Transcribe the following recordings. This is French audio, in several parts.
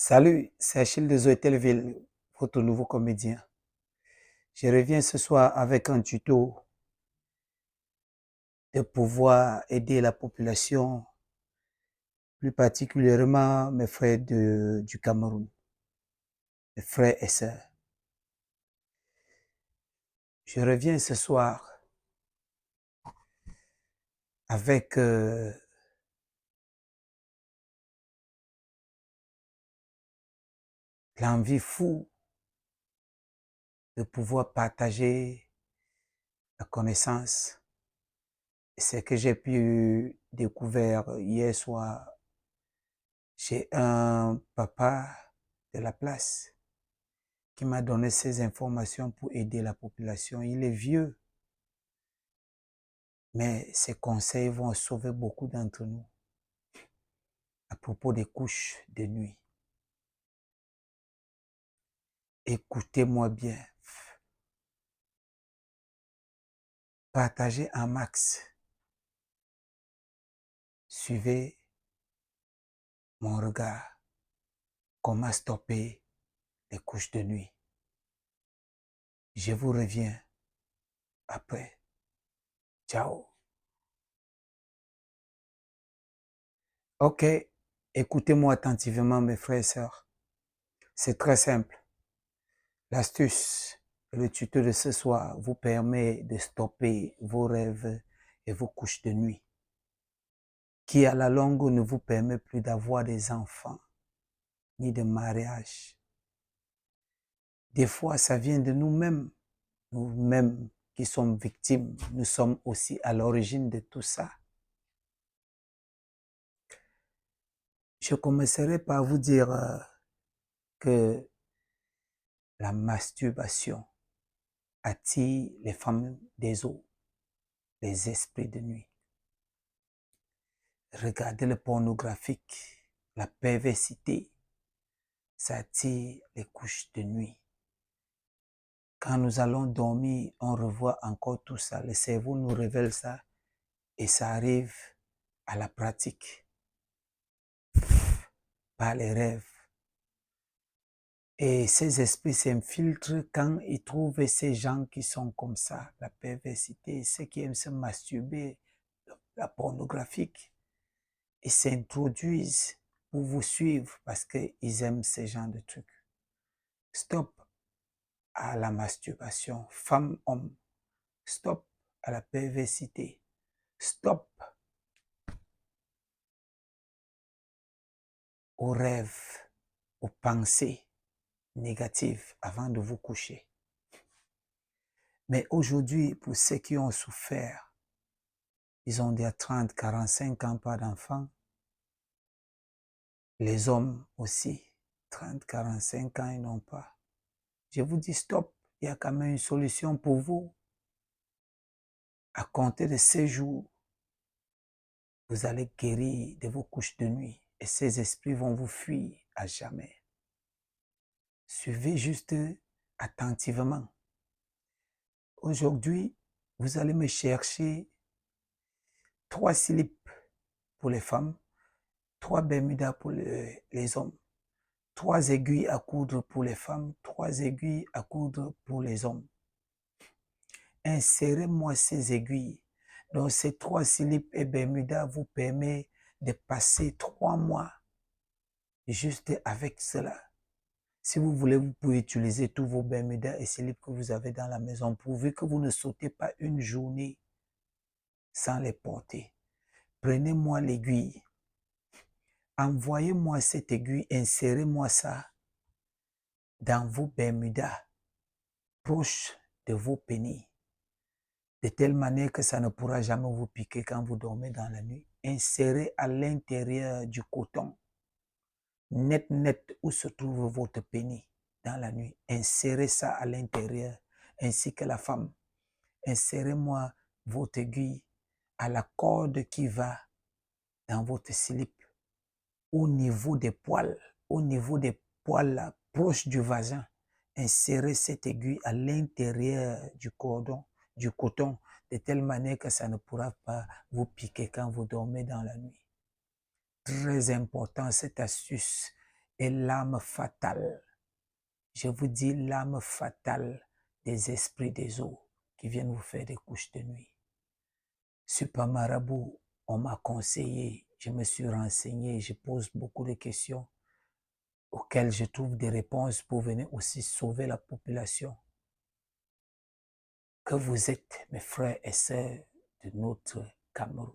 Salut, c'est Achille de Zoetelville, votre nouveau comédien. Je reviens ce soir avec un tuto de pouvoir aider la population, plus particulièrement mes frères du Cameroun, mes frères et sœurs. Je reviens ce soir avec l'envie fou de pouvoir partager la connaissance. Ce que j'ai pu découvrir hier soir chez un papa de la place qui m'a donné ces informations pour aider la population. Il est vieux, mais ses conseils vont sauver beaucoup d'entre nous à propos des couches de nuit. Écoutez-moi bien. Partagez un max. Suivez mon regard. Comment stopper les couches de nuit. Je vous reviens après. Ciao. Ok, écoutez-moi attentivement mes frères et sœurs. C'est très simple. L'astuce, le tuto de ce soir vous permet de stopper vos rêves et vos couches de nuit, qui à la longue ne vous permet plus d'avoir des enfants, ni de mariage. Des fois, ça vient de nous-mêmes qui sommes victimes, nous sommes aussi à l'origine de tout ça. Je commencerai par vous dire que la masturbation attire les femmes des eaux, les esprits de nuit. Regardez le pornographique, la perversité, ça attire les couches de nuit. Quand nous allons dormir, on revoit encore tout ça. Le cerveau nous révèle ça et ça arrive à la pratique par les rêves. Et ces esprits s'infiltrent quand ils trouvent ces gens qui sont comme ça, la perversité, ceux qui aiment se masturber, la pornographique. Ils s'introduisent pour vous suivre parce qu'ils aiment ce genre de trucs. Stop à la masturbation, femme, homme. Stop à la perversité. Stop aux rêves, aux pensées négatives avant de vous coucher. Mais aujourd'hui, pour ceux qui ont souffert, ils ont déjà 30, 45 ans, pas d'enfants. Les hommes aussi, 30, 45 ans, ils n'ont pas. Je vous dis stop, il y a quand même une solution pour vous. À compter de ces jours, vous allez guérir de vos couches de nuit et ces esprits vont vous fuir à jamais. Suivez juste attentivement. Aujourd'hui, vous allez me chercher 3 slips pour les femmes, 3 bermudas pour les hommes, 3 aiguilles à coudre pour les femmes, 3 aiguilles à coudre pour les hommes. Insérez-moi ces aiguilles. Donc ces 3 slips et bermudas vous permettent de passer 3 mois juste avec cela. Si vous voulez, vous pouvez utiliser tous vos bermudas et slips que vous avez dans la maison, pourvu que vous ne sautez pas une journée sans les porter. Prenez-moi l'aiguille. Envoyez-moi cette aiguille, insérez-moi ça dans vos bermudas, proches de vos pénis, de telle manière que ça ne pourra jamais vous piquer quand vous dormez dans la nuit. Insérez à l'intérieur du coton, net où se trouve votre pénis dans la nuit. Insérez ça à l'intérieur, ainsi que la femme. Insérez-moi votre aiguille à la corde qui va dans votre slip, au niveau des poils là, proche du vagin. Insérez cette aiguille à l'intérieur du cordon, du coton, de telle manière que ça ne pourra pas vous piquer quand vous dormez dans la nuit. Très important cette astuce. et l'âme fatale. Je vous dis l'âme fatale des esprits des eaux qui viennent vous faire des couches de nuit. Super Marabout, on m'a conseillé, je me suis renseigné, je pose beaucoup de questions auxquelles je trouve des réponses pour venir aussi sauver la population. Que vous êtes, mes frères et sœurs de notre Cameroun.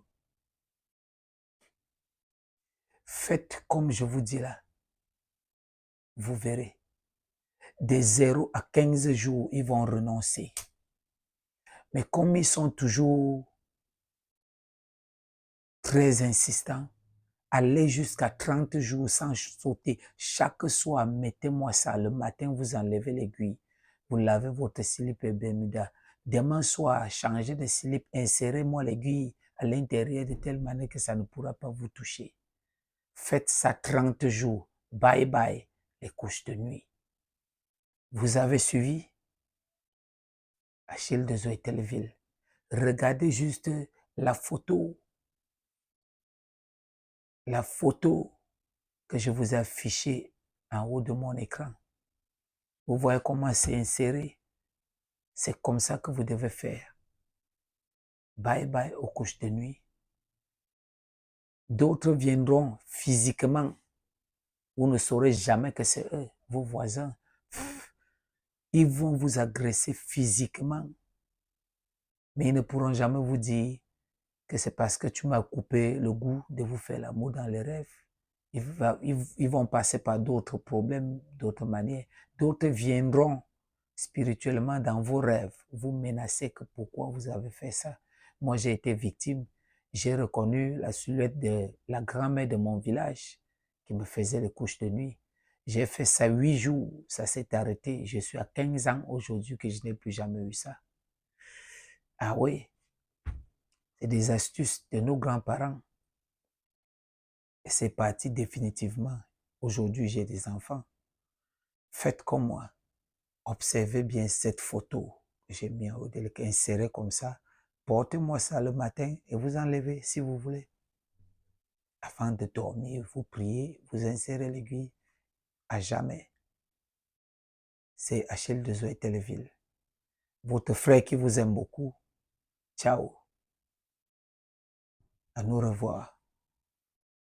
Faites comme je vous dis là. Vous verrez. Des 0 à 15 jours, ils vont renoncer. Mais comme ils sont toujours très insistants, allez jusqu'à 30 jours sans sauter. Chaque soir, mettez-moi ça. Le matin, vous enlevez l'aiguille. Vous lavez votre slip et Bermuda. Demain soir, changez de slip, insérez-moi l'aiguille à l'intérieur de telle manière que ça ne pourra pas vous toucher. Faites ça 30 jours. Bye bye, les couches de nuit. Vous avez suivi Achille de Zoételville. Regardez juste la photo que je vous ai affichée en haut de mon écran. Vous voyez comment c'est inséré. C'est comme ça que vous devez faire. Bye bye aux couches de nuit. D'autres viendront physiquement. Vous ne saurez jamais que c'est eux, vos voisins. Ils vont vous agresser physiquement. Mais ils ne pourront jamais vous dire que c'est parce que tu m'as coupé le goût de vous faire l'amour dans les rêves. Ils vont passer par d'autres problèmes, d'autres manières. D'autres viendront spirituellement dans vos rêves, vous menacer que pourquoi vous avez fait ça. Moi, j'ai été victime. J'ai reconnu la silhouette de la grand-mère de mon village qui me faisait les couches de nuit. J'ai fait ça 8 jours, ça s'est arrêté. Je suis à 15 ans aujourd'hui que je n'ai plus jamais eu ça. Ah oui, c'est des astuces de nos grands-parents. Et c'est parti définitivement. Aujourd'hui, j'ai des enfants. Faites comme moi. Observez bien cette photo que j'ai mis en haut, insérée comme ça. Portez-moi ça le matin et vous enlevez si vous voulez. Avant de dormir, vous priez, vous insérez l'aiguille à jamais. C'est Achille de Zoételville. Votre frère qui vous aime beaucoup. Ciao. À nous revoir.